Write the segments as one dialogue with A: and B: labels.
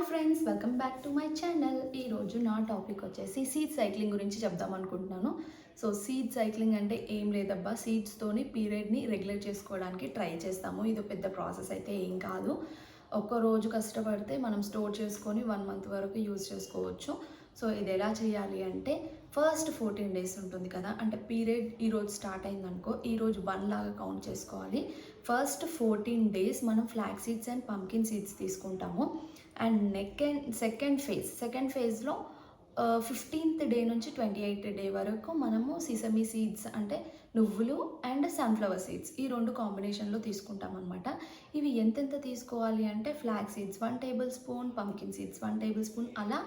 A: Hi friends, welcome back to my channel. ఈరోజు నా topic వచ్చేసి సీడ్ సైక్లింగ్ గురించి చెప్దాం అనుకుంటున్నాను. సో సీడ్ సైక్లింగ్ అంటే ఏం లేదబ్బా, సీడ్స్తోని పీరియడ్ని రెగ్యులేట్ చేసుకోవడానికి ట్రై చేస్తాము. ఇది పెద్ద ప్రాసెస్ అయితే ఏం కాదు. ఒక్క రోజు కష్టపడితే మనం స్టోర్ చేసుకొని 1 మంత్ వరకు యూజ్ చేసుకోవచ్చు. సో ఇది ఎలా చేయాలి అంటే, ఫస్ట్ 14 డేస్ ఉంటుంది కదా, అంటే పీరియడ్ ఈరోజు స్టార్ట్ అయిందనుకో, ఈరోజు 1 లాగా కౌంట్ చేసుకోవాలి. ఫస్ట్ 14 డేస్ మనం flax seeds and pumpkin seeds తీసుకుంటాము. అండ్ సెకండ్ ఫేజ్లో 15th డే నుంచి 28th డే వరకు మనము సిసమీ సీడ్స్ అంటే నువ్వులు అండ్ సన్ఫ్లవర్ సీడ్స్ ఈ 2 కాంబినేషన్లో తీసుకుంటాం అనమాట. ఇవి ఎంతెంత తీసుకోవాలి అంటే, flax seeds 1 tablespoon, pumpkin seeds 1 tablespoon, అలా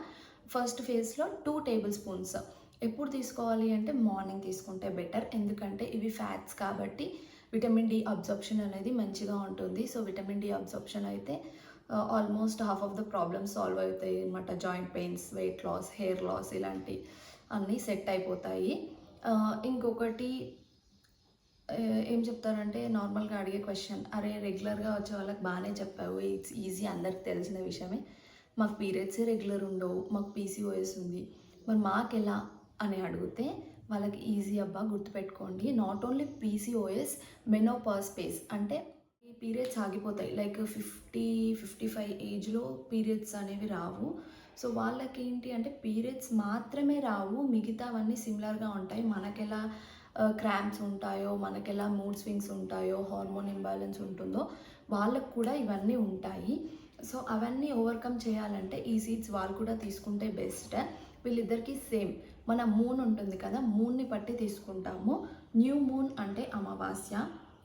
A: ఫస్ట్ ఫేజ్లో 2 టేబుల్ స్పూన్స్. ఎప్పుడు తీసుకోవాలి అంటే మార్నింగ్ తీసుకుంటే బెటర్, ఎందుకంటే ఇవి ఫ్యాట్స్ కాబట్టి విటమిన్ డి అబ్జార్ప్షన్ అనేది మంచిగా ఉంటుంది. సో విటమిన్ డి అబ్జార్ప్షన్ అయితే almost half of the problems solve అవుతాయి అన్నమాట. Joint pains, weight loss, hair loss ఇలాంటి అన్నీ సెట్ అయిపోతాయి. ఇంకొకటి ఏం చెప్తారంటే, నార్మల్గా అడిగే క్వశ్చన్, అరే రెగ్యులర్గా వచ్చే వాళ్ళకి బాగానే చెప్పావు, ఇట్స్ ఈజీ, అందరికి తెలిసిన విషయమే, మాకు పీరియడ్స్ రెగ్యులర్ ఉండవు, మాకు పీసీఓఎస్ ఉంది, మరి మాకు ఎలా అని అడిగితే వాళ్ళకి ఈజీ అబ్బా, గుర్తుపెట్టుకోండి. Not only PCOS, menopause phase అంటే ఈ పీరియడ్స్ ఆగిపోతాయి. లైక్ 50-55 ఏజ్లో పీరియడ్స్ అనేవి రావు. సో వాళ్ళకి ఏంటి అంటే, పీరియడ్స్ మాత్రమే రావు, మిగతావన్నీ సిమిలర్గా ఉంటాయి. మనకెలా క్రాంప్స్ ఉంటాయో, మనకెలా మూడ్ స్వింగ్స్ ఉంటాయో, హార్మోన్ ఇంబ్యాలెన్స్ ఉంటుందో, వాళ్ళకు కూడా ఇవన్నీ ఉంటాయి. సో అవన్నీ ఓవర్కమ్ చేయాలంటే ఈ సీడ్స్ వాళ్ళు కూడా తీసుకుంటే బెస్ట్. వీళ్ళిద్దరికీ సేమ్, మన మూన్ ఉంటుంది కదా, మూన్ని పట్టి తీసుకుంటాము. న్యూ మూన్ అంటే అమావాస్య,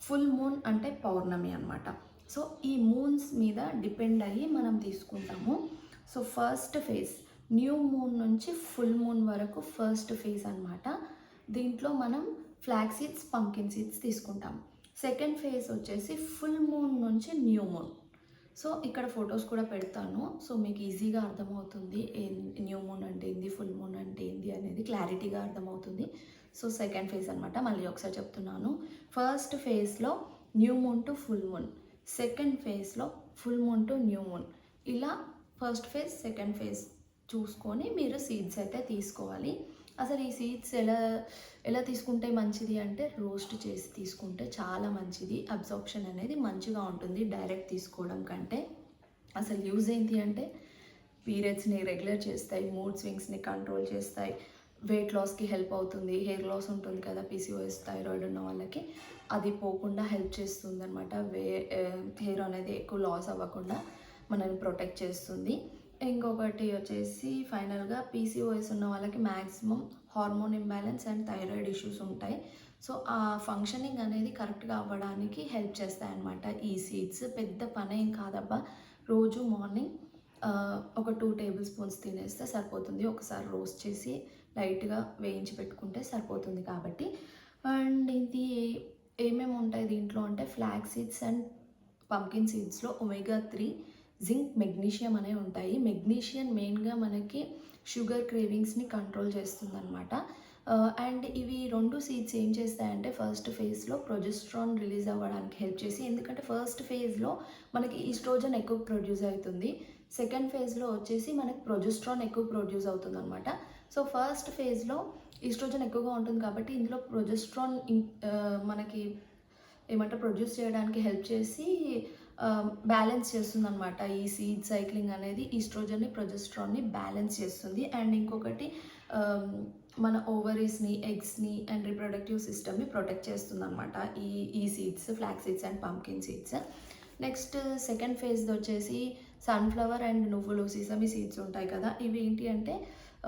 A: ఫుల్ మూన్ అంటే పౌర్ణమి అనమాట. సో ఈ మూన్స్ మీద డిపెండ్ అయ్యి మనం తీసుకుంటాము. So first phase new moon నుంచి ఫుల్ మూన్ వరకు ఫస్ట్ ఫేజ్ అనమాట. దీంట్లో మనం ఫ్లాక్ సీడ్స్, పంకిన్ సీడ్స్ తీసుకుంటాం. సెకండ్ ఫేజ్ వచ్చేసి ఫుల్ మూన్ నుంచి న్యూ మూన్. సో ఇక్కడ ఫొటోస్ కూడా పెడతాను, సో మీకు ఈజీగా అర్థమవుతుంది న్యూ మూన్ అంటే ఏంది, ఫుల్ మూన్ అంటే ఏంది అనేది క్లారిటీగా అర్థమవుతుంది. సో సెకండ్ ఫేజ్ అనమాట. మళ్ళీ ఒకసారి చెప్తున్నాను, ఫస్ట్ ఫేజ్లో new moon to full moon, second ఫేజ్లో full moon to new moon. ఇలా ఫస్ట్ ఫేజ్, సెకండ్ ఫేజ్ చూసుకొని మీరు సీడ్స్ అయితే తీసుకోవాలి. అసలు ఈ సీడ్స్ ఎలా తీసుకుంటే మంచిది అంటే, రోస్ట్ చేసి తీసుకుంటే చాలా మంచిది. అబ్జార్ప్షన్ అనేది మంచిగా ఉంటుంది డైరెక్ట్ తీసుకోవడం కంటే. అసలు యూజ్ ఏంటి అంటే, పీరియడ్స్ని రెగ్యులర్ చేస్తాయి, మూడ్ స్వింగ్స్ని కంట్రోల్ చేస్తాయి, వెయిట్ లాస్కి హెల్ప్ అవుతుంది, హెయిర్ లాస్ ఉంటుంది కదా పీసీఓఎస్, థైరాయిడ్ ఉన్న వాళ్ళకి, అది పోకుండా హెల్ప్ చేస్తుంది అనమాట. హెయిర్ అనేది ఎక్కువ లాస్ అవ్వకుండా మనల్ని ప్రొటెక్ట్ చేస్తుంది. ఇంకొకటి వచ్చేసి ఫైనల్గా పీసీఓఎస్ ఉన్న వాళ్ళకి maximum hormone imbalance and thyroid issues ఉంటాయి. సో ఆ ఫంక్షనింగ్ అనేది కరెక్ట్గా అవ్వడానికి హెల్ప్ చేస్తాయి అన్నమాట ఈ సీడ్స్. పెద్ద పని ఏం కాదబ్బా, రోజు మార్నింగ్ ఒక 2 టేబుల్ స్పూన్స్ తినేస్తే సరిపోతుంది. ఒకసారి రోస్ట్ చేసి లైట్గా వేయించి పెట్టుకుంటే సరిపోతుంది కాబట్టి. అండ్ ఇది ఏమేమి ఉంటాయి దీంట్లో అంటే, ఫ్లాక్ సీడ్స్ అండ్ పంకిన్ సీడ్స్లో omega-3, జింక్, మెగ్నీషియం అనేవి ఉంటాయి. మెగ్నీషియం మెయిన్గా మనకి షుగర్ క్రేవింగ్స్ని కంట్రోల్ చేస్తుందన్నమాట. అండ్ ఇవి 2 సీడ్స్ ఏం చేస్తాయంటే, ఫస్ట్ ఫేజ్లో ప్రొజెస్ట్రాన్ రిలీజ్ అవ్వడానికి హెల్ప్ చేసి, ఎందుకంటే ఫస్ట్ ఫేజ్లో మనకి ఈస్ట్రోజన్ ఎక్కువ ప్రొడ్యూస్ అవుతుంది, సెకండ్ ఫేజ్లో వచ్చేసి మనకి ప్రొజెస్ట్రాన్ ఎక్కువ ప్రొడ్యూస్ అవుతుంది అనమాట. సో ఫస్ట్ ఫేజ్లో ఈస్ట్రోజన్ ఎక్కువగా ఉంటుంది కాబట్టి ఇందులో ప్రొజెస్ట్రాన్ మనకి ఏమంటారు ప్రొడ్యూస్ చేయడానికి హెల్ప్ చేసి బ్యాలెన్స్ చేస్తుంది అనమాట. ఈ సీడ్ సైక్లింగ్ అనేది ఈస్ట్రోజన్ని, ప్రొజెస్ట్రాన్ని బ్యాలెన్స్ చేస్తుంది. అండ్ ఇంకొకటి మన ఓవరీస్ని, ఎగ్స్ని అండ్ రిప్రొడక్టివ్ సిస్టమ్ని ప్రొటెక్ట్ చేస్తుంది అనమాట ఈ seeds, flax seeds and pumpkin seeds. Next second phase వచ్చేసి సన్ఫ్లవర్ అండ్ నువ్వులు, సిసమి సీడ్స్ ఉంటాయి కదా. ఇవి ఏంటి అంటే,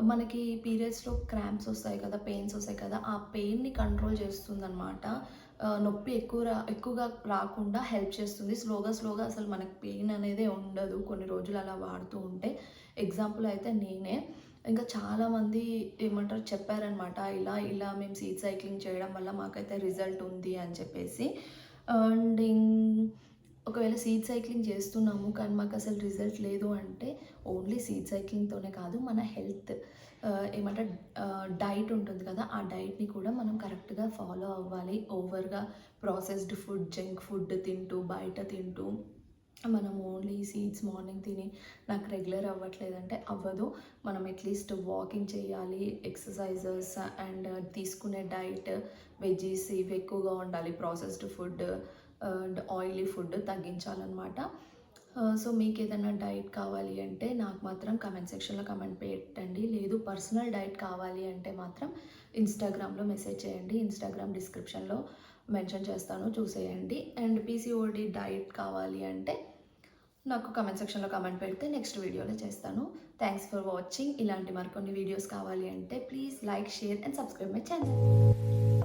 A: మనకి పీరియడ్స్లో క్రాంప్స్ వస్తాయి కదా, పెయిన్స్ వస్తాయి కదా, ఆ పెయిన్ని కంట్రోల్ చేస్తుంది అనమాట. నొప్పి ఎక్కువగా రాకుండా హెల్ప్ చేస్తుంది. స్లోగా అసలు మనకి పెయిన్ అనేదే ఉండదు కొన్ని రోజులు అలా వాడుతూ ఉంటే. ఎగ్జాంపుల్ అయితే నేనే. ఇంకా చాలామంది ఏమంటారు చెప్పారనమాట, ఇలా మేము సీడ్ సైక్లింగ్ చేయడం వల్ల మాకైతే రిజల్ట్ ఉంది అని చెప్పేసి. అండ్ ఒకవేళ సీడ్ సైక్లింగ్ చేస్తున్నాము కానీ మాకు అసలు రిజల్ట్ లేదు అంటే, ఓన్లీ సీడ్ సైక్లింగ్తోనే కాదు, మన హెల్త్ ఏమంటే డైట్ ఉంటుంది కదా, ఆ డైట్ని కూడా మనం కరెక్ట్గా ఫాలో అవ్వాలి. ఓవర్గా ప్రాసెస్డ్ ఫుడ్, జంక్ ఫుడ్ తింటూ, బయట తింటూ మనం ఓన్లీ సీడ్స్ మార్నింగ్ తిని నాకు రెగ్యులర్ అవ్వట్లేదంటే అవ్వదు. మనం అట్లీస్ట్ వాకింగ్ చేయాలి, ఎక్సర్సైజెస్ అండ్ తీసుకునే డైట్ వెజ్జీస్ ఇవి ఎక్కువగా ఉండాలి. Processed food and oily food తగ్గించాలన్నమాట. సో మీకు ఏదైనా డైట్ కావాలి అంటే నాకు మాత్రం కమెంట్ సెక్షన్లో కమెంట్ పెట్టండి. లేదు పర్సనల్ డైట్ కావాలి అంటే మాత్రం ఇన్స్టాగ్రామ్లో మెసేజ్ చేయండి. ఇన్స్టాగ్రామ్ డిస్క్రిప్షన్లో మెన్షన్ చేస్తాను, చూసేయండి. అండ్ పీసీఓడి డైట్ కావాలి అంటే నాకు కమెంట్ సెక్షన్లో కమెంట్ పెడితే నెక్స్ట్ వీడియోలో చేస్తాను. Thanks for watching. ఇలాంటి మరికొన్ని వీడియోస్ కావాలి అంటే please like, share and subscribe my channel.